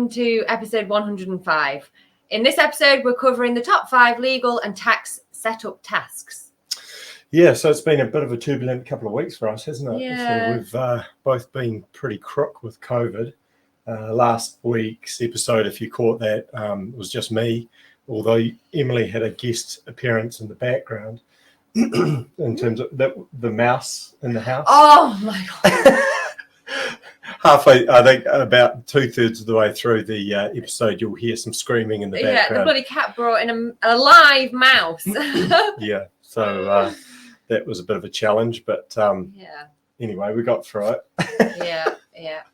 welcome to episode 105. In this episode, we're covering the top 5 legal and tax setup tasks. Yeah, so it's been a bit of a turbulent couple of weeks for us, hasn't it? Yeah. So we've both been pretty crook with COVID. Last week's episode, if you caught that, was just me, although Emily had a guest appearance in the background in terms of the mouse in the house. Oh, my God. Halfway, I think about 2/3 of the way through the episode, you'll hear some screaming in the background. Yeah, the bloody cat brought in a live mouse. Yeah, so that was a bit of a challenge, but anyway, we got through it. Yeah.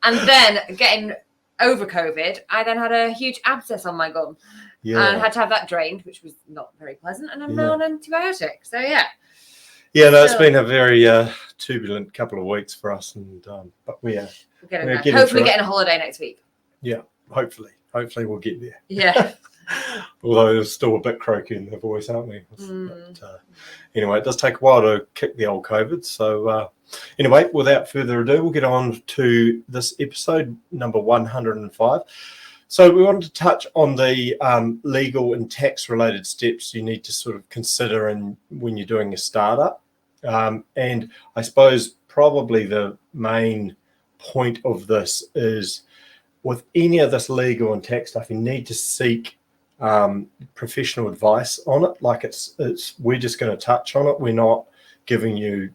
And then getting over COVID, I then had a huge abscess on my gum. Yeah. And had to have that drained, which was not very pleasant. And I'm now on antibiotics. So, yeah. Yeah, no, it's been a very turbulent couple of weeks for us, and but we're hopefully getting a holiday next week. Yeah, hopefully we'll get there. Yeah. Although there's still a bit croaky in the voice, aren't we? But, anyway, it does take a while to kick the old COVID. So anyway, without further ado, we'll get on to this episode number 105. So we wanted to touch on the legal and tax related steps you need to sort of consider when you're doing a startup. And I suppose probably the main point of this is with any of this legal and tax stuff, you need to seek professional advice on it. Like it's we're just going to touch on it. We're not giving you,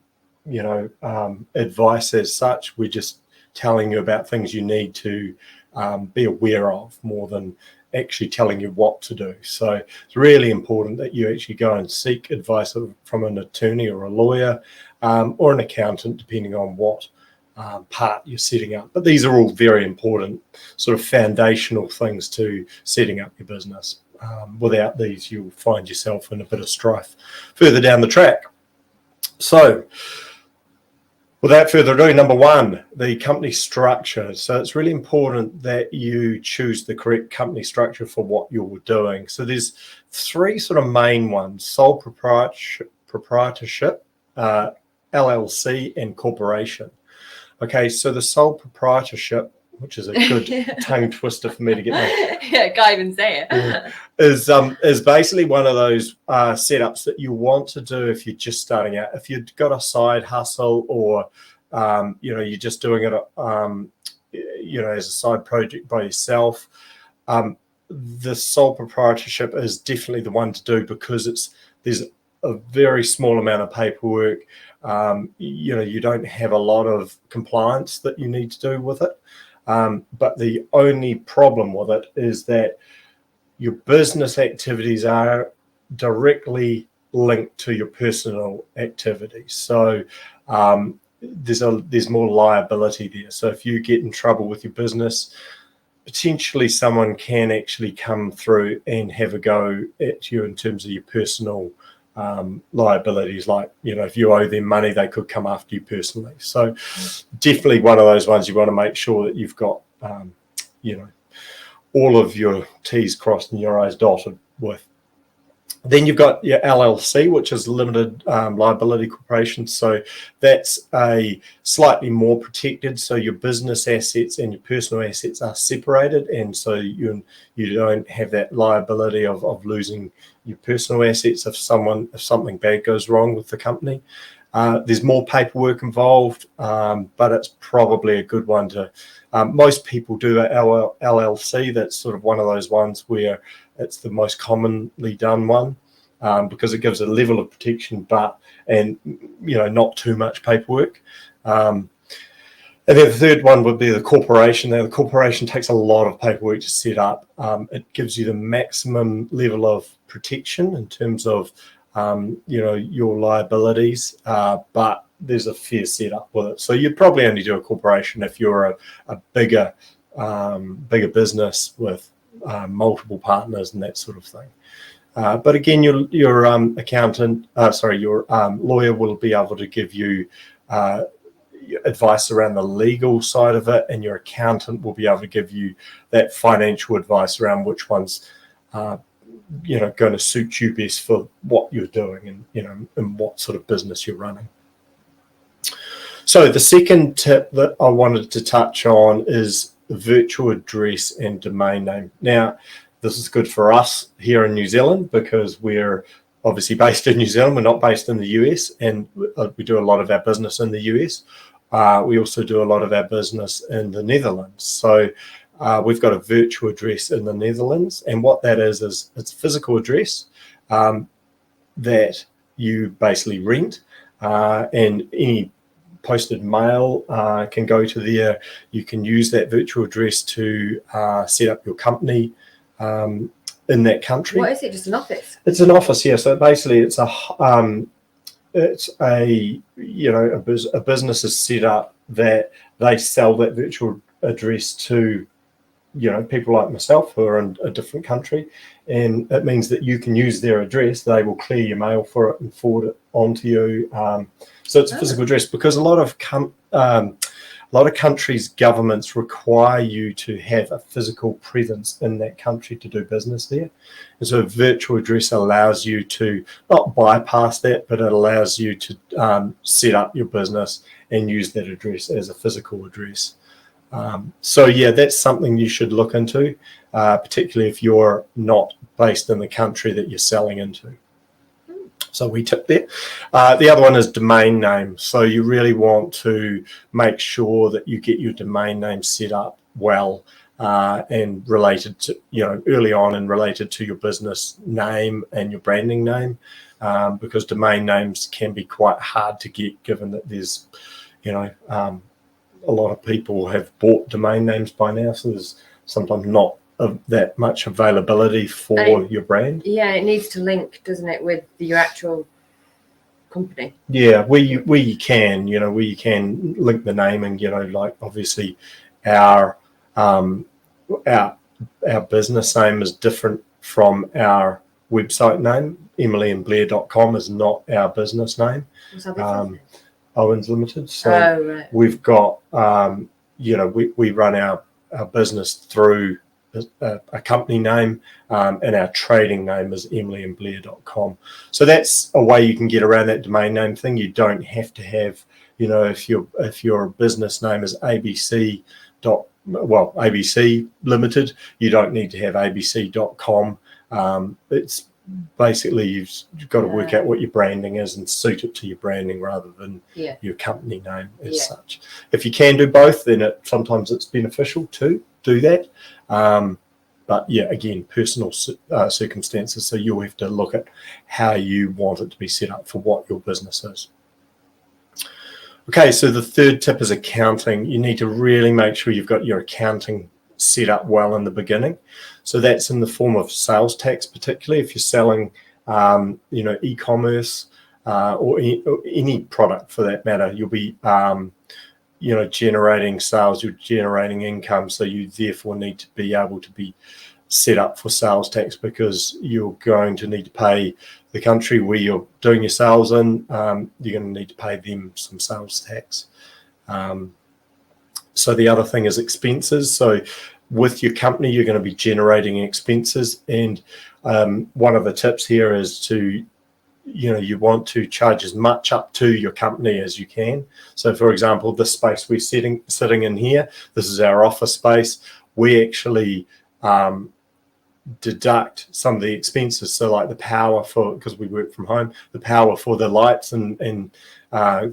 advice as such. We're just telling you about things you need to be aware of more than actually telling you what to do. So it's really important that you actually go and seek advice from an attorney or a lawyer or an accountant, depending on what part you're setting up. But these are all very important sort of foundational things to setting up your business. Without these, you'll find yourself in a bit of strife further down the track. So without further ado, number 1, the company structure. So it's really important that you choose the correct company structure for what you're doing. So there's 3 sort of main ones: sole proprietorship, LLC, and corporation. Okay, so the sole proprietorship, which is a good tongue twister for me to get my can't even say it. Is basically one of those setups that you want to do if you're just starting out. If you've got a side hustle, or you're just doing it as a side project by yourself, the sole proprietorship is definitely the one to do, because there's a very small amount of paperwork. You don't have a lot of compliance that you need to do with it. But the only problem with it is that your business activities are directly linked to your personal activities. So there's more liability there. So if you get in trouble with your business, potentially someone can actually come through and have a go at you in terms of your personal liabilities. Like, if you owe them money, they could come after you personally. So definitely one of those ones you want to make sure that you've got, all of your T's crossed and your I's dotted with. Then you've got your LLC, which is limited liability corporation. So that's a slightly more protected. So your business assets and your personal assets are separated, and so you don't have that liability of losing your personal assets if something bad goes wrong with the company. There's more paperwork involved, but it's probably a good one to. Most people do a LLC. That's sort of one of those ones where it's the most commonly done one, because it gives a level of protection, and not too much paperwork. And then the third one would be the corporation. Now, the corporation takes a lot of paperwork to set up. It gives you the maximum level of protection in terms of your liabilities, but there's a fair setup with it. So you'd probably only do a corporation if you're a bigger business with multiple partners and that sort of thing. But again, your lawyer will be able to give you advice around the legal side of it, and your accountant will be able to give you that financial advice around which ones going to suit you best for what you're doing and what sort of business you're running. So the second tip that I wanted to touch on is the virtual address and domain name. Now, this is good for us here in New Zealand because we're obviously based in New Zealand. We're not based in the US, and we do a lot of our business in the US. We also do a lot of our business in the Netherlands. So we've got a virtual address in the Netherlands, and what that is it's a physical address that you basically rent, and any posted mail can go to there. You can use that virtual address to set up your company in that country. What is it? Just an office? It's an office, yeah. So basically, it's a business is set up that they sell that virtual address to, people like myself who are in a different country, and it means that you can use their address. They will clear your mail for it and forward it on to you. So it's a physical address, because a lot of countries' governments require you to have a physical presence in that country to do business there. And so a virtual address allows you to not bypass that, but it allows you to set up your business and use that address as a physical address. So yeah, that's something you should look into, particularly if you're not based in the country that you're selling into. So we tip there. The other one is domain name. So you really want to make sure that you get your domain name set up well and related to, early on and related to your business name and your branding name, because domain names can be quite hard to get, given that there's, a lot of people have bought domain names by now. So there's sometimes not that much availability for your brand. Yeah, it needs to link, doesn't it, with your actual company? Yeah, where you can link the name, and like obviously our business name is different from our website name. emilyandblair.com is not our business name. What's our business name? Owens Limited. So right. We've got we run our business through a company name, and our trading name is emilyandblair.com. So that's a way you can get around that domain name thing. You don't have to have, if your business name is ABC Limited, you don't need to have abc.com. It's basically you've got to work out what your branding is and suit it to your branding rather than your company name as such. If you can do both, then sometimes it's beneficial to do that. But yeah, again, personal circumstances. So you'll have to look at how you want it to be set up for what your business is. Okay, so the third tip is accounting. You need to really make sure you've got your accounting set up well in the beginning. So that's in the form of sales tax, particularly if you're selling, e-commerce or any product for that matter. You'll be generating sales, you're generating income, so you therefore need to be able to be set up for sales tax, because you're going to need to pay the country where you're doing your sales in. You're going to need to pay them some sales tax. So the other thing is expenses. So with your company, you're going to be generating expenses, and one of the tips here is to you want to charge as much up to your company as you can. So for example, this space we're sitting in here, this is our office space. We actually deduct some of the expenses. So like the power because we work from home, the power for the lights and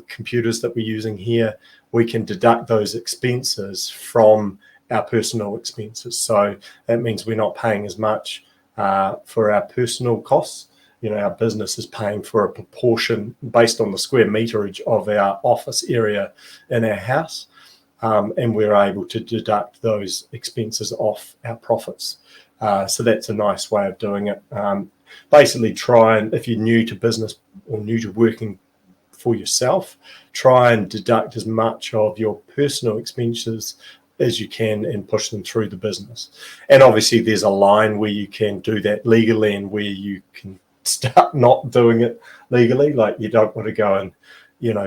computers that we're using here, we can deduct those expenses from our personal expenses. So that means we're not paying as much for our personal costs. Our business is paying for a proportion based on the square meterage of our office area in our house, and we're able to deduct those expenses off our profits. So that's a nice way of doing it. Basically, if you're new to business or new to working for yourself, try and deduct as much of your personal expenses as you can and push them through the business. And obviously, there's a line where you can do that legally and where you can start not doing it legally. Like you don't want to go and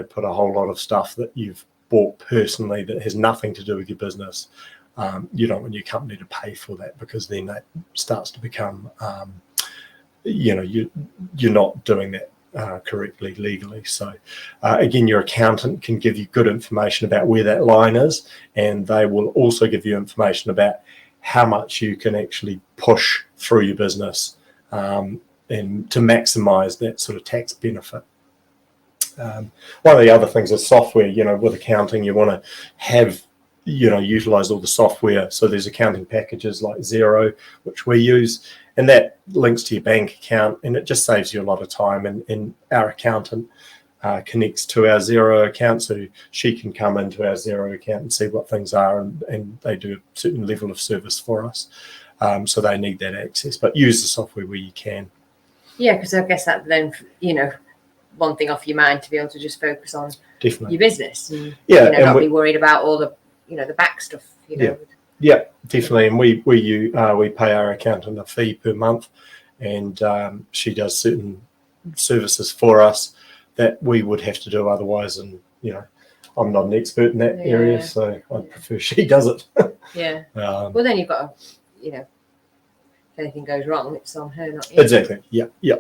put a whole lot of stuff that you've bought personally that has nothing to do with your business. You don't want your company to pay for that, because then that starts to become you're not doing that correctly legally. So again, your accountant can give you good information about where that line is, and they will also give you information about how much you can actually push through your business and to maximize that sort of tax benefit. One of the other things is software. With accounting, you want to have utilize all the software. So there's accounting packages like Xero, which we use, and that links to your bank account, and it just saves you a lot of time. And our accountant connects to our Xero account, so she can come into our Xero account and see what things are, and they do a certain level of service for us. So they need that access, but use the software where you can. Yeah, because I guess that then, one thing off your mind to be able to just focus on Definitely your business. And, and not be worried about all the, the back stuff, Yeah, definitely. And we pay our accountant a fee per month, and she does certain services for us that we would have to do otherwise. And I'm not an expert in that area, so I prefer she does it. Yeah. Well, then you've got to, if anything goes wrong, it's on her, not you. Exactly. Yeah.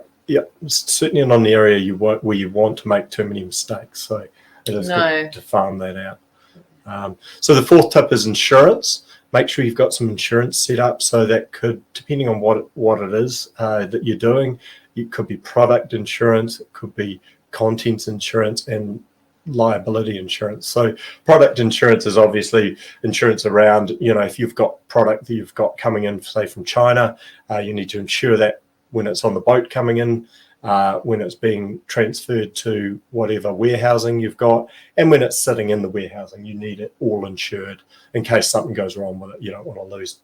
It's certainly not an area where you want to make too many mistakes. So it is good to farm that out. So the fourth tip is insurance. Make sure you've got some insurance set up. So that could, depending on what it is that you're doing, it could be product insurance, it could be contents insurance, and liability insurance. So product insurance is obviously insurance around, if you've got product that you've got coming in, say from China, you need to insure that when it's on the boat coming in, when it's being transferred to whatever warehousing you've got, and when it's sitting in the warehousing, you need it all insured in case something goes wrong with it. You don't want to lose,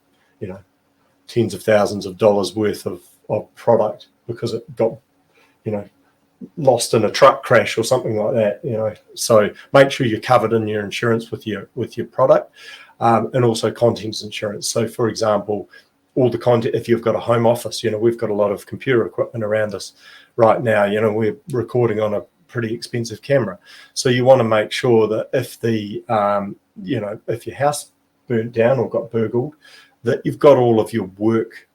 tens of thousands of dollars worth of product because it got, lost in a truck crash or something like that. So make sure you're covered in your insurance with your product, and also contents insurance. So, for example, all the content, if you've got a home office, we've got a lot of computer equipment around us right now. We're recording on a pretty expensive camera. So you want to make sure that if if your house burnt down or got burgled, that you've got all of your work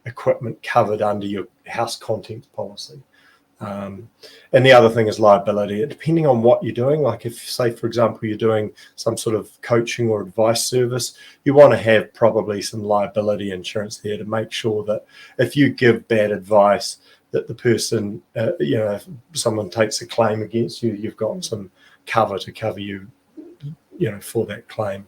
equipment covered under your house contents policy. And the other thing is liability. Depending on what you're doing, like if, say, for example, you're doing some sort of coaching or advice service, you want to have probably some liability insurance there to make sure that if you give bad advice, that the person, if someone takes a claim against you, you've got some cover to cover you, for that claim.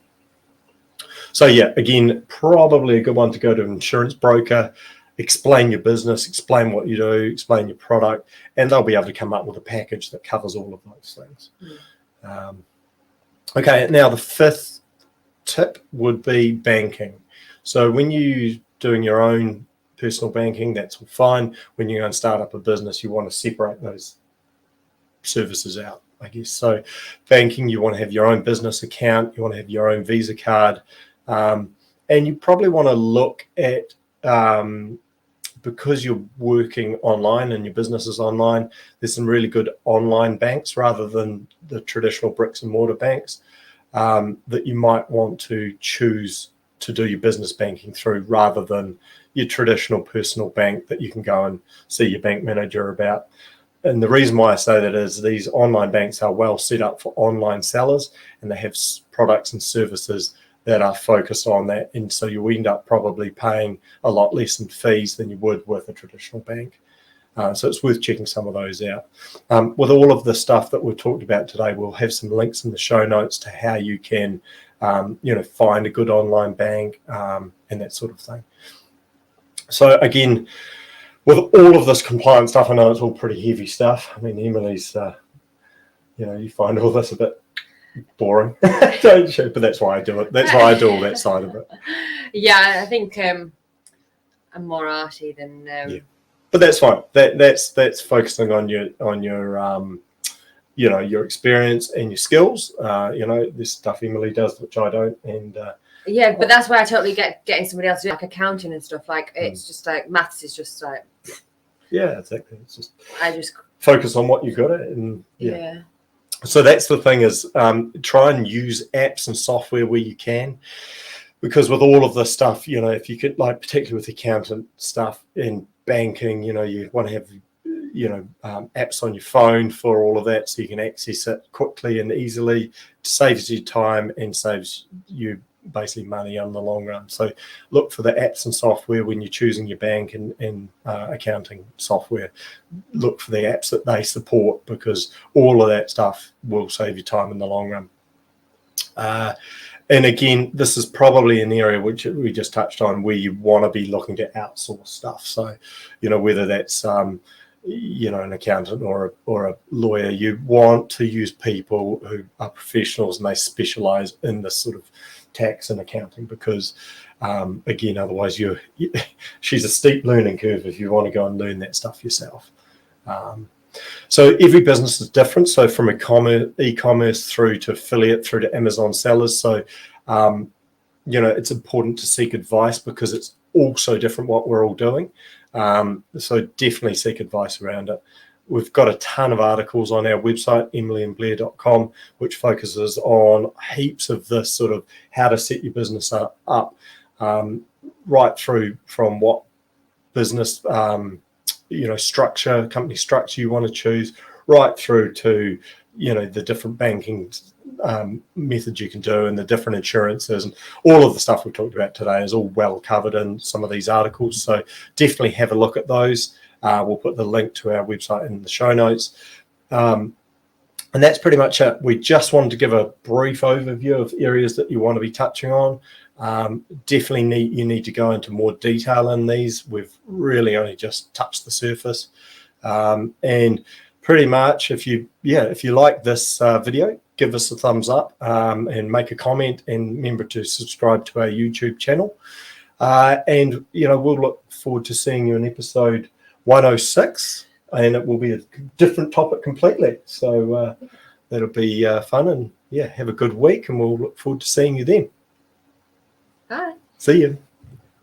So yeah, again, probably a good one to go to an insurance broker. Explain your business, explain what you do, explain your product, and they'll be able to come up with a package that covers all of those things. Okay, now the fifth tip would be banking. So when you're doing your own personal banking, that's all fine. When you're going to start up a business, you want to separate those services out, I guess. So banking, you want to have your own business account, you want to have your own Visa card, and you probably want to look at because you're working online and your business is online, there's some really good online banks rather than the traditional bricks and mortar banks that you might want to choose to do your business banking through rather than your traditional personal bank that you can go and see your bank manager about. And the reason why I say that is these online banks are well set up for online sellers, and they have products and services that are focused on that, and so you end up probably paying a lot less in fees than you would with a traditional bank. So it's worth checking some of those out. With all of the stuff that we've talked about today, we'll have some links in the show notes to how you can, find a good online bank and that sort of thing. So again, with all of this compliance stuff, I know it's all pretty heavy stuff. I mean, Emily's, you find all this a bit boring, don't you? But that's why I do it. That's why I do all that side of it. Yeah, I think I'm more arty than. But that's fine. That's focusing on your your experience and your skills. This stuff Emily does, which I don't, and. Yeah, but that's why I totally get getting somebody else to do like accounting and stuff. Like it's just like maths is just like. Yeah, exactly. It's just. I just focus on what you're good at, and yeah. So that's the thing is try and use apps and software where you can, because with all of this stuff, if you could, like particularly with accountant stuff in banking, you want to have apps on your phone for all of that, so you can access it quickly and easily. It saves you time and saves you basically money on the long run. So look for the apps and software when you're choosing your bank and accounting software. Look for the apps that they support, because all of that stuff will save you time in the long run. And again, this is probably an area which we just touched on, where you want to be looking to outsource stuff. So, whether that's an accountant or a lawyer, you want to use people who are professionals and they specialize in this sort of tax and accounting, because again, otherwise she's a steep learning curve if you want to go and learn that stuff yourself. So every business is different. So from e-commerce through to affiliate, through to Amazon sellers. So, it's important to seek advice, because it's also different what we're all doing. So definitely seek advice around it. We've got a ton of articles on our website, emilyandblair.com, which focuses on heaps of this sort of how to set your business up, right through from what business structure, company structure you want to choose, right through to the different banking methods you can do, and the different insurances, and all of the stuff we talked about today is all well covered in some of these articles. So definitely have a look at those. We'll put the link to our website in the show notes. And that's pretty much it. We just wanted to give a brief overview of areas that you want to be touching on. Definitely you need to go into more detail in these. We've really only just touched the surface. And pretty much if you like this video, give us a thumbs up and make a comment, and remember to subscribe to our YouTube channel. And we'll look forward to seeing you in episode 106, and it will be a different topic completely. So that'll be fun, and have a good week, and we'll look forward to seeing you then. Bye. See you.